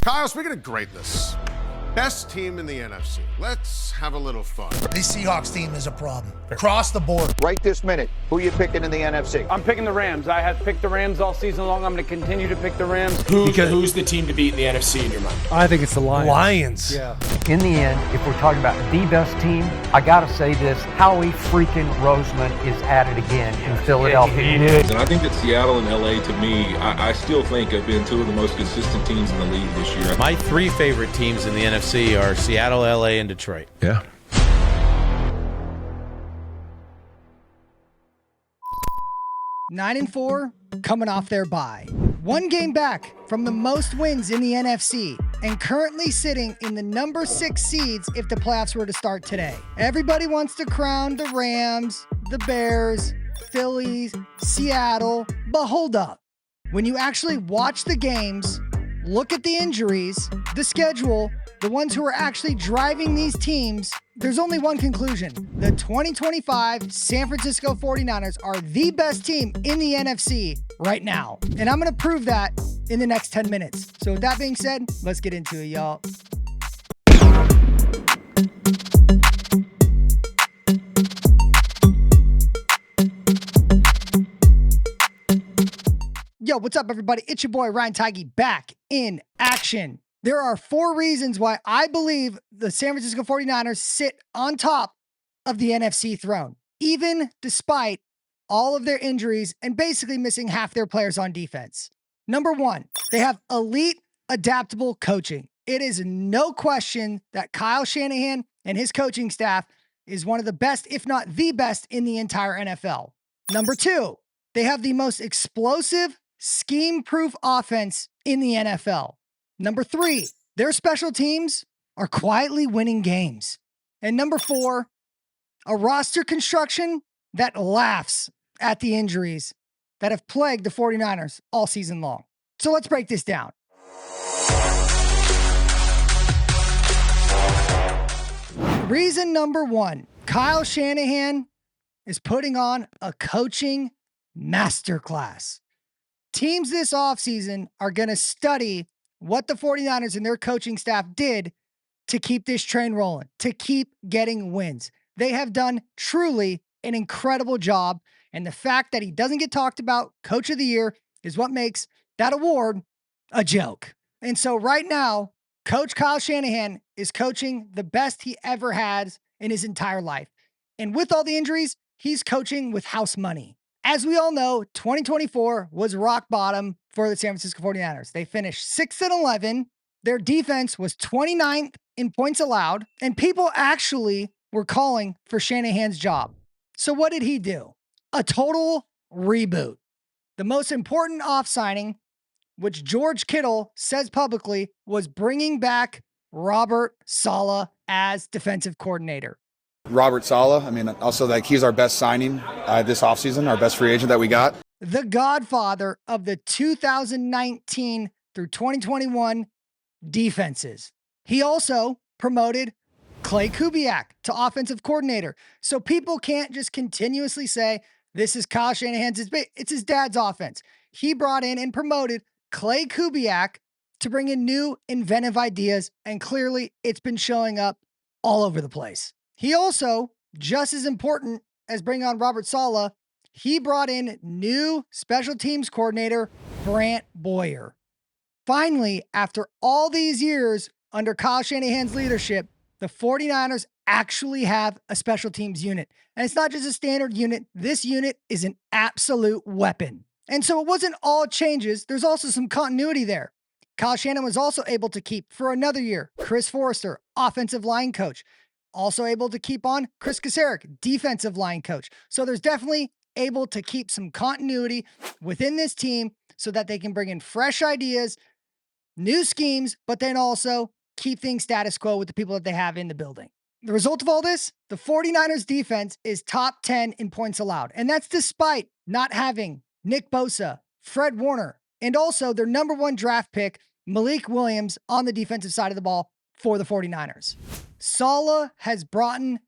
Kyle, speaking of greatness, best team in the NFC. Let's have a little fun. This Seahawks team is a problem. Across the board. Right this minute, who you picking in the NFC? I'm picking the Rams. I have picked the Rams all season long. I'm going to continue to pick the Rams. Who's the team to beat in the NFC in your mind? I think it's the Lions. Lions. Yeah. In the end, if we're talking about the best team, I got to say this, Howie freaking Roseman is at it again in Philadelphia. And I think that Seattle and LA, to me, I still think have been two of the most consistent teams in the league this year. My three favorite teams in the NFC are Seattle, LA, and Detroit. Yeah. Nine and 4, coming off their bye. One game back from the most wins in the NFC, and currently sitting in the number 6 seeds if the playoffs were to start today. Everybody wants to crown the Rams, the Bears, Phillies, Seattle, but hold up. When you actually watch the games, look at the injuries, the schedule, the ones who are actually driving these teams, there's only one conclusion. The 2025 San Francisco 49ers are the best team in the NFC right now. And I'm going to prove that in the next 10 minutes. So with that being said, let's get into it, y'all. Yo, what's up, everybody? It's your boy, Ryan Tigey, back in action. There are 4 reasons why I believe the San Francisco 49ers sit on top of the NFC throne, even despite all of their injuries and basically missing half their players on defense. Number 1, they have elite, adaptable coaching. It is no question that Kyle Shanahan and his coaching staff is one of the best, if not the best, in the entire NFL. Number 2, they have the most explosive, scheme-proof offense in the NFL. Number 3, their special teams are quietly winning games. And number 4, a roster construction that laughs at the injuries that have plagued the 49ers all season long. So let's break this down. Reason number 1, Kyle Shanahan is putting on a coaching masterclass. Teams this offseason are going to study what the 49ers and their coaching staff did to keep this train rolling, to keep getting wins. They have done truly an incredible job, and the fact that he doesn't get talked about Coach of the Year is what makes that award a joke. And so right now, Coach Kyle Shanahan is coaching the best he ever has in his entire life. And with all the injuries, he's coaching with house money. As we all know, 2024 was rock bottom for the San Francisco 49ers. They finished 6-11. Their defense was 29th in points allowed, and people actually were calling for Shanahan's job. So what did he do? A total reboot. The most important off-signing, which George Kittle says publicly, was bringing back Robert Saleh as defensive coordinator. Robert Saleh, he's our best signing this offseason, our best free agent that we got. The godfather of the 2019 through 2021 defenses. He also promoted Clay Kubiak to offensive coordinator. So people can't just continuously say, this is Kyle Shanahan's, it's his dad's offense. He brought in and promoted Clay Kubiak to bring in new inventive ideas, and clearly it's been showing up all over the place. He also, just as important as bringing on Robert Saleh, he brought in new special teams coordinator, Brant Boyer. Finally, after all these years under Kyle Shanahan's leadership, the 49ers actually have a special teams unit. And it's not just a standard unit. This unit is an absolute weapon. And so it wasn't all changes. There's also some continuity there. Kyle Shanahan was also able to keep, for another year, Chris Forrester, offensive line coach. Also able to keep on Chris Kasarik, defensive line coach. So there's definitely able to keep some continuity within this team so that they can bring in fresh ideas, new schemes, but then also keep things status quo with the people that they have in the building. The result of all this, the 49ers defense is top 10 in points allowed. And that's despite not having Nick Bosa, Fred Warner, and also their number 1 draft pick, Malik Williams, on the defensive side of the ball for the 49ers. Saleh has brought in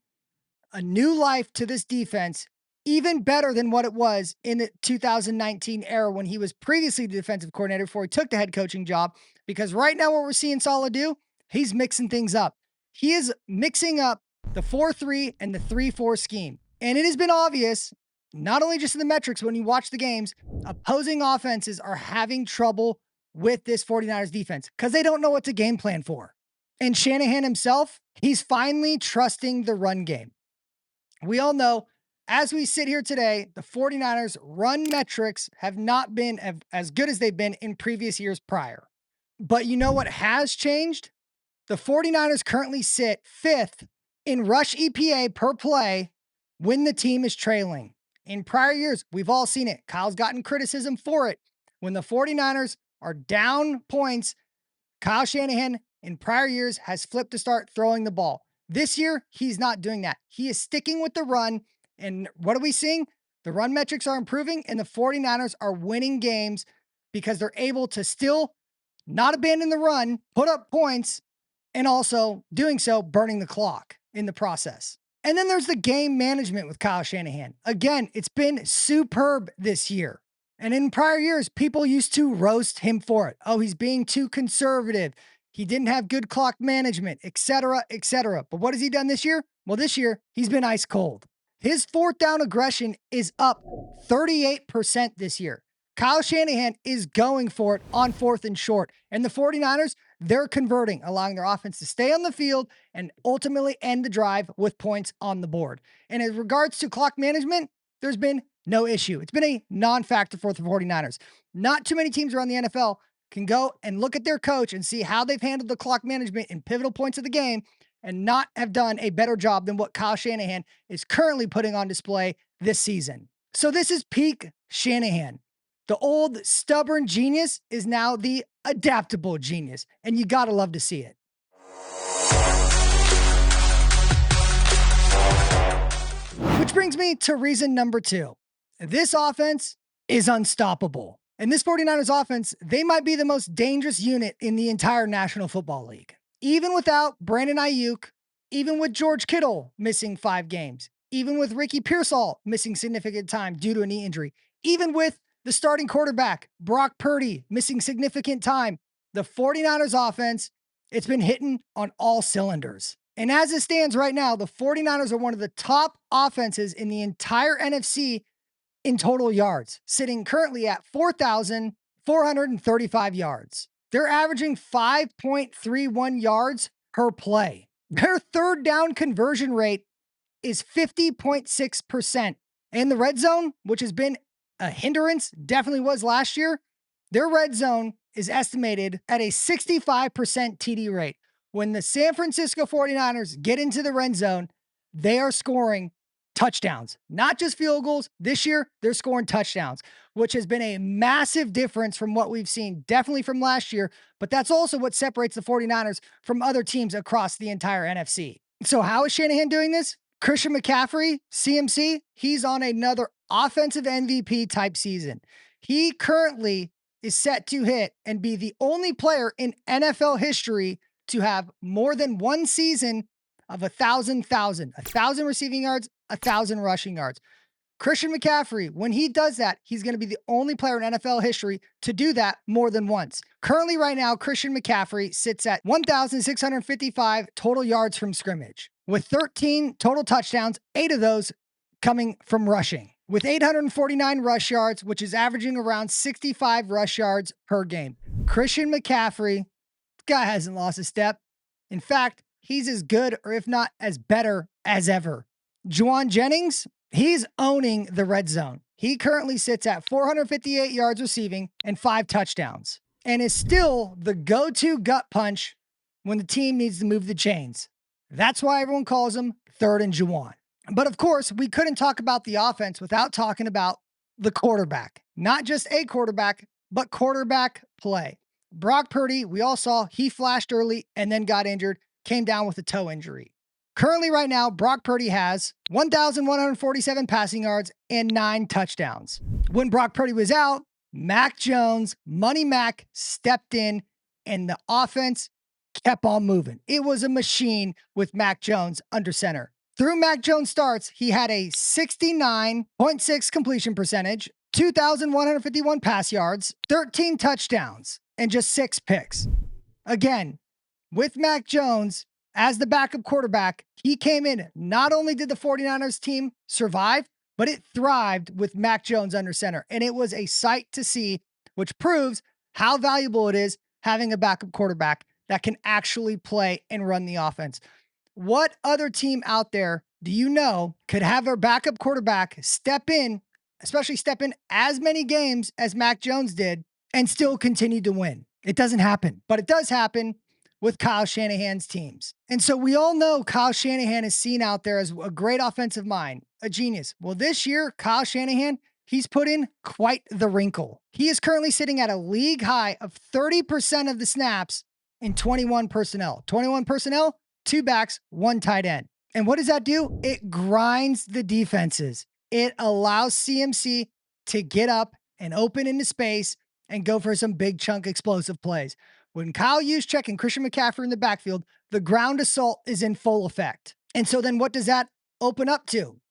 a new life to this defense even better than what it was in the 2019 era when he was previously the defensive coordinator before he took the head coaching job. Because right now what we're seeing Saleh do, he's mixing things up. He is mixing up the 4-3 and the 3-4 scheme. And it has been obvious, not only just in the metrics, when you watch the games, opposing offenses are having trouble with this 49ers defense because they don't know what to game plan for. And Shanahan himself, he's finally trusting the run game. We all know, as we sit here today, the 49ers run metrics have not been as good as they've been in previous years prior. But you know what has changed? The 49ers currently sit 5th in rush EPA per play when the team is trailing. In prior years, we've all seen it. Kyle's gotten criticism for it. When the 49ers are down points, Kyle Shanahan in prior years has flipped to start throwing the ball. This year, he's not doing that. He is sticking with the run. And what are we seeing? The run metrics are improving and the 49ers are winning games because they're able to still not abandon the run, put up points, and also doing so, burning the clock in the process. And then there's the game management with Kyle Shanahan. Again, it's been superb this year. And in prior years, people used to roast him for it. Oh, he's being too conservative. He didn't have good clock management, etc., etc. But what has he done this year? Well, this year, he's been ice cold. His fourth down aggression is up 38% this year. Kyle Shanahan is going for it on 4th and short. And the 49ers, they're converting, allowing their offense to stay on the field and ultimately end the drive with points on the board. And in regards to clock management, there's been no issue. It's been a non-factor for the 49ers. Not too many teams around the NFL can go and look at their coach and see how they've handled the clock management in pivotal points of the game and not have done a better job than what Kyle Shanahan is currently putting on display this season. So this is peak Shanahan. The old stubborn genius is now the adaptable genius, and you gotta love to see it. Which brings me to reason number 2. This offense is unstoppable. And this 49ers offense, they might be the most dangerous unit in the entire National Football League. Even without Brandon Ayuk, even with George Kittle missing 5 games, even with Ricky Pearsall missing significant time due to a knee injury, even with the starting quarterback, Brock Purdy, missing significant time, the 49ers offense, it's been hitting on all cylinders. And as it stands right now, the 49ers are one of the top offenses in the entire NFC in total yards, sitting currently at 4,435 yards. They're averaging 5.31 yards per play. Their third down conversion rate is 50.6%. And the red zone, which has been a hindrance, definitely was last year, their red zone is estimated at a 65% TD rate. When the San Francisco 49ers get into the red zone, they are scoring touchdowns, not just field goals. This year, they're scoring touchdowns, which has been a massive difference from what we've seen, definitely from last year. But that's also what separates the 49ers from other teams across the entire NFC. So how is Shanahan doing this? Christian McCaffrey, CMC, he's on another offensive MVP type season. He currently is set to hit and be the only player in NFL history to have more than one season of 1,000 receiving yards, 1,000 rushing yards. Christian McCaffrey, when he does that, he's going to be the only player in NFL history to do that more than once. Currently right now, Christian McCaffrey sits at 1,655 total yards from scrimmage, with 13 total touchdowns, 8 of those coming from rushing, with 849 rush yards, which is averaging around 65 rush yards per game. Christian McCaffrey, the guy hasn't lost a step. In fact, he's as good, or if not as better as ever. Juwan Jennings, he's owning the red zone. He currently sits at 458 yards receiving and 5 touchdowns, and is still the go-to gut punch when the team needs to move the chains. That's why everyone calls him Third and Juwan. But of course, we couldn't talk about the offense without talking about the quarterback. Not just a quarterback, but quarterback play. Brock Purdy, we all saw, he flashed early and then got injured, came down with a toe injury. Currently right now, Brock Purdy has 1,147 passing yards and 9 touchdowns. When Brock Purdy was out, Mac Jones, Money Mac, stepped in and the offense kept on moving. It was a machine with Mac Jones under center. Through Mac Jones starts, he had a 69.6 completion percentage, 2,151 pass yards, 13 touchdowns, and just 6 picks. Again, with Mac Jones as the backup quarterback, he came in. Not only did the 49ers team survive, but it thrived with Mac Jones under center. And it was a sight to see, which proves how valuable it is having a backup quarterback that can actually play and run the offense. What other team out there do you know could have their backup quarterback step in, especially step in as many games as Mac Jones did, and still continue to win? It doesn't happen, but it does happen with Kyle Shanahan's teams. And so we all know Kyle Shanahan is seen out there as a great offensive mind, a genius. Well, this year, Kyle Shanahan, he's put in quite the wrinkle. He is currently sitting at a league high of 30% of the snaps in 21 personnel. 21 personnel, 2 backs, 1 tight end. And what does that do? It grinds the defenses. It allows CMC to get up and open into space and go for some big chunk explosive plays. When Kyle Juszczyk and Christian McCaffrey in the backfield, the ground assault is in full effect. And so then what does that open up to?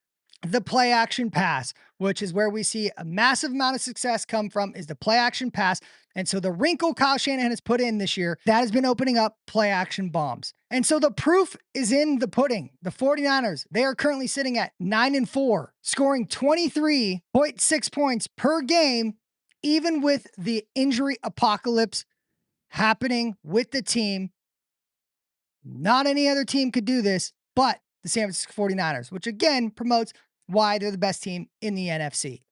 The play action pass, which is where we see a massive amount of success come from, is the play action pass. And so the wrinkle Kyle Shanahan has put in this year, that has been opening up play action bombs. And so the proof is in the pudding. The 49ers, they are currently sitting at 9-4, scoring 23.6 points per game, even with the injury apocalypse happening with the team. Not any other team could do this, but the San Francisco 49ers, which again promotes why they're the best team in the NFC.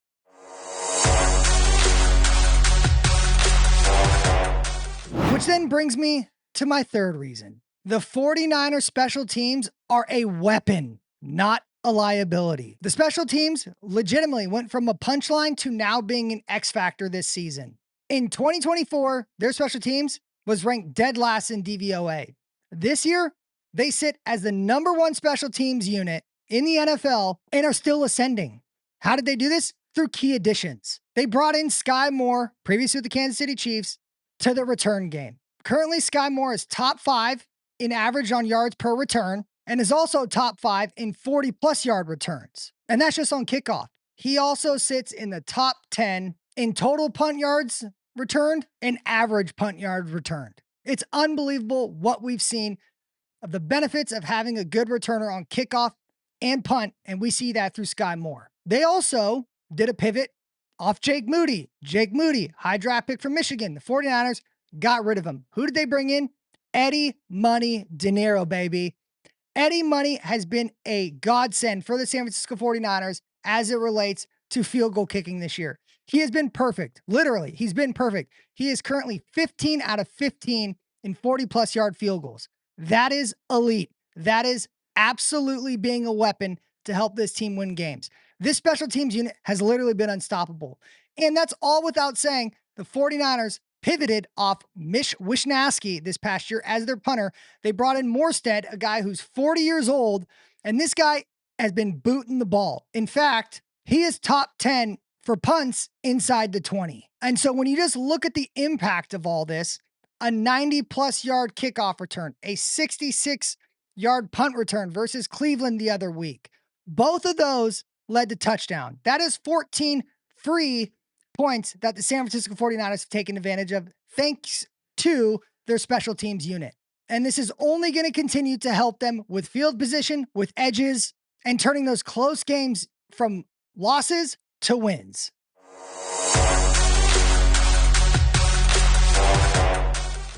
Which then brings me to my third reason. The 49ers special teams are a weapon, not a liability. The special teams legitimately went from a punchline to now being an X factor this season. In 2024, their special teams was ranked dead last in DVOA. This year, they sit as the number 1 special teams unit in the NFL and are still ascending. How did they do this? Through key additions. They brought in Sky Moore, previously with the Kansas City Chiefs, to the return game. Currently, Sky Moore is top 5 in average on yards per return and is also top 5 in 40-plus yard returns. And that's just on kickoff. He also sits in the top 10 in total punt yards returned and average punt yards returned. It's unbelievable what we've seen of the benefits of having a good returner on kickoff and punt, and we see that through Sky Moore. They also did a pivot off Jake Moody. Jake Moody, high draft pick from Michigan. The 49ers got rid of him. Who did they bring in? Eddie Money De Niro, baby. Eddie Money has been a godsend for the San Francisco 49ers as it relates to field goal kicking this year. He has been perfect. Literally, he's been perfect. He is currently 15 out of 15 in 40-plus yard field goals. That is elite. That is absolutely being a weapon to help this team win games. This special teams unit has literally been unstoppable. And that's all without saying the 49ers pivoted off Mitch Wishnowsky this past year as their punter. They brought in Morstead, a guy who's 40 years old, and this guy has been booting the ball. In fact, he is top 10 for punts inside the 20. And so when you just look at the impact of all this, a 90-plus yard kickoff return, a 66-yard punt return versus Cleveland the other week, both of those led to touchdown. That is 14 free points that the San Francisco 49ers have taken advantage of thanks to their special teams unit. And this is only going to continue to help them with field position, with edges, and turning those close games from losses to wins.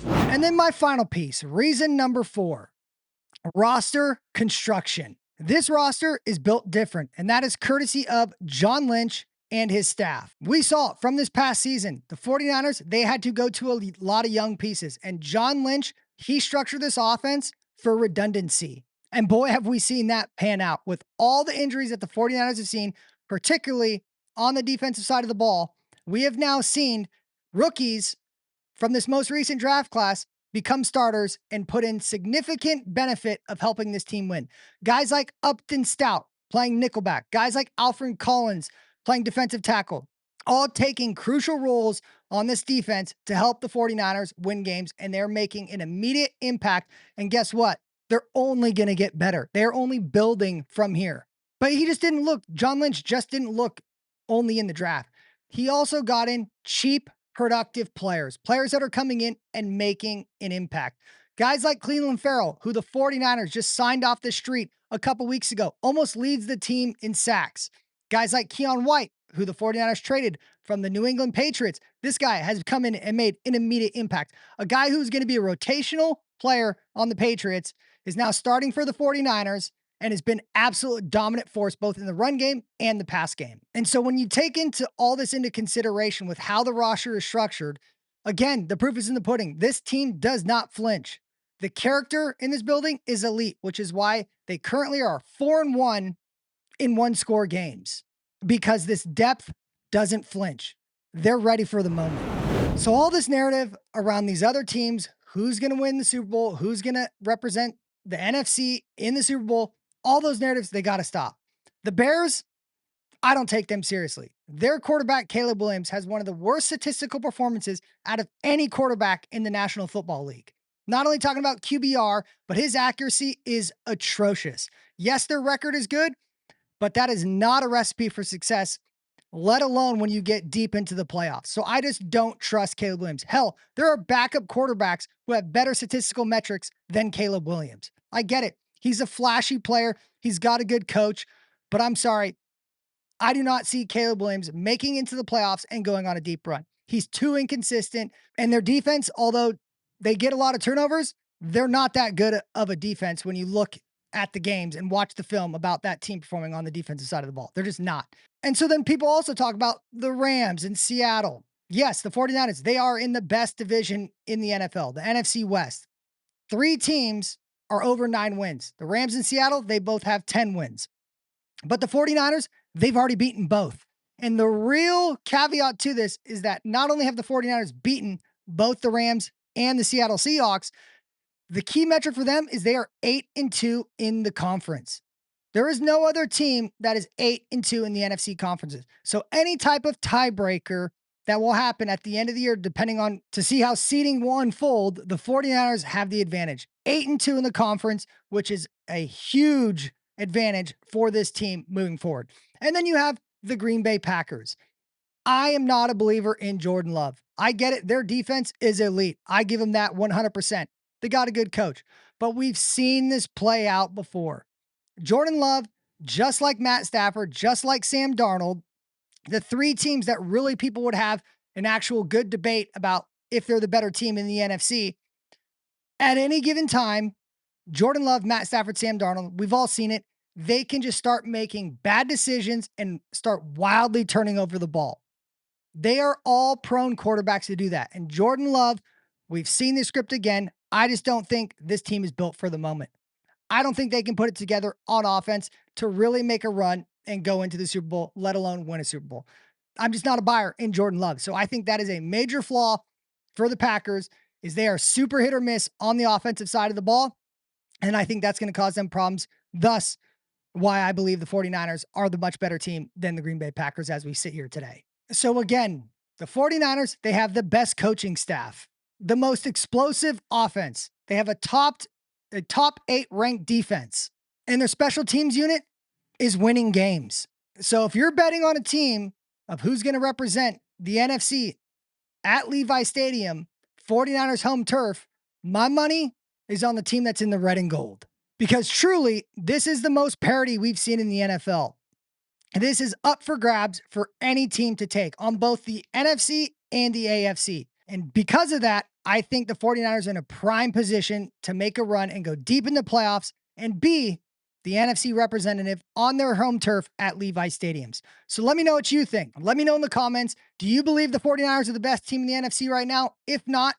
And then my final piece, reason number 4, roster construction. This roster is built different, and that is courtesy of John Lynch and his staff. We saw it from this past season. The 49ers, they had to go to a lot of young pieces, and John Lynch, he structured this offense for redundancy. And boy, have we seen that pan out with all the injuries that the 49ers have seen, particularly on the defensive side of the ball. We have now seen rookies from this most recent draft class become starters and put in significant benefit of helping this team win. Guys like Upton Stout playing nickelback, guys like Alfred Collins playing defensive tackle, all taking crucial roles on this defense to help the 49ers win games, and they're making an immediate impact. And guess what? They're only going to get better. They're only building from here. But he just didn't look, John Lynch just didn't look only in the draft. He also got in cheap, productive players that are coming in and making an impact. Guys like Cleveland Farrell, who the 49ers just signed off the street a couple weeks ago, almost leads the team in sacks. Guys like Keon White, who the 49ers traded from the New England Patriots. This guy has come in and made an immediate impact. A guy who's going to be a rotational player on the Patriots is now starting for the 49ers and has been absolute dominant force both in the run game and the pass game. And so when you take all this into consideration with how the roster is structured, again, the proof is in the pudding. This team does not flinch. The character in this building is elite, which is why they currently are 4-1 in one-score games, because this depth doesn't flinch. They're ready for the moment. So all this narrative around these other teams, who's going to win the Super Bowl, who's going to represent the NFC in the Super Bowl, all those narratives, they got to stop. The Bears, I don't take them seriously. Their quarterback, Caleb Williams, has one of the worst statistical performances out of any quarterback in the National Football League. Not only talking about QBR, but his accuracy is atrocious. Yes, their record is good, but that is not a recipe for success, let alone when you get deep into the playoffs. So I just don't trust Caleb Williams. Hell, there are backup quarterbacks who have better statistical metrics than Caleb Williams. I get it. He's a flashy player. He's got a good coach, but I'm sorry. I do not see Caleb Williams making into the playoffs and going on a deep run. He's too inconsistent, and their defense, although they get a lot of turnovers, they're not that good of a defense when you look at the games and watch the film about that team performing on the defensive side of the ball. They're just not. And so then people also talk about the Rams in Seattle. Yes, the 49ers, they are in the best division in the NFL, the NFC West. 3 teams are over 9 wins. The Rams in Seattle, they both have 10 wins. But the 49ers, they've already beaten both. And the real caveat to this is that not only have the 49ers beaten both the Rams and the Seattle Seahawks, the key metric for them is they are 8-2 in the conference. There is no other team that is 8-2 in the NFC conferences. So any type of tiebreaker that will happen at the end of the year, depending on to see how seeding will unfold, the 49ers have the advantage. 8-2 in the conference, which is a huge advantage for this team moving forward. And then you have the Green Bay Packers. I am not a believer in Jordan Love. I get it. Their defense is elite. I give them that 100%. They got a good coach, but we've seen this play out before. Jordan Love, just like Matt Stafford, just like Sam Darnold, the 3 teams that really people would have an actual good debate about if they're the better team in the NFC. At any given time, Jordan Love, Matt Stafford, Sam Darnold, we've all seen it. They can just start making bad decisions and start wildly turning over the ball. They are all prone quarterbacks to do that. And Jordan Love, we've seen this script again. I just don't think this team is built for the moment. I don't think they can put it together on offense to really make a run and go into the Super Bowl, let alone win a Super Bowl. I'm just not a buyer in Jordan Love. So I think that is a major flaw for the Packers, is they are super hit or miss on the offensive side of the ball. And I think that's going to cause them problems. Thus, why I believe the 49ers are the much better team than the Green Bay Packers as we sit here today. So again, the 49ers, they have the best coaching staff, the most explosive offense. They have a top 8 ranked defense, and their special teams unit is winning games. So if you're betting on a team of who's going to represent the NFC at Levi Stadium, 49ers home turf, my money is on the team that's in the red and gold, because truly this is the most parity we've seen in the NFL. This is up for grabs for any team to take on both the NFC and the AFC. And because of that, I think the 49ers are in a prime position to make a run and go deep in the playoffs and be the NFC representative on their home turf at Levi Stadiums. So let me know what you think. Let me know in the comments. Do you believe the 49ers are the best team in the NFC right now? If not,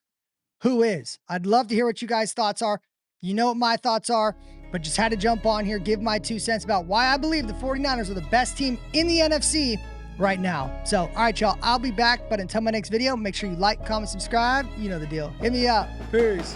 who is? I'd love to hear what you guys' thoughts are. You know what my thoughts are, but just had to jump on here, give my 2 cents about why I believe the 49ers are the best team in the NFC right now. So, all right, y'all, I'll be back. But until my next video, make sure you like, comment, subscribe. You know the deal. Hit me up. Peace.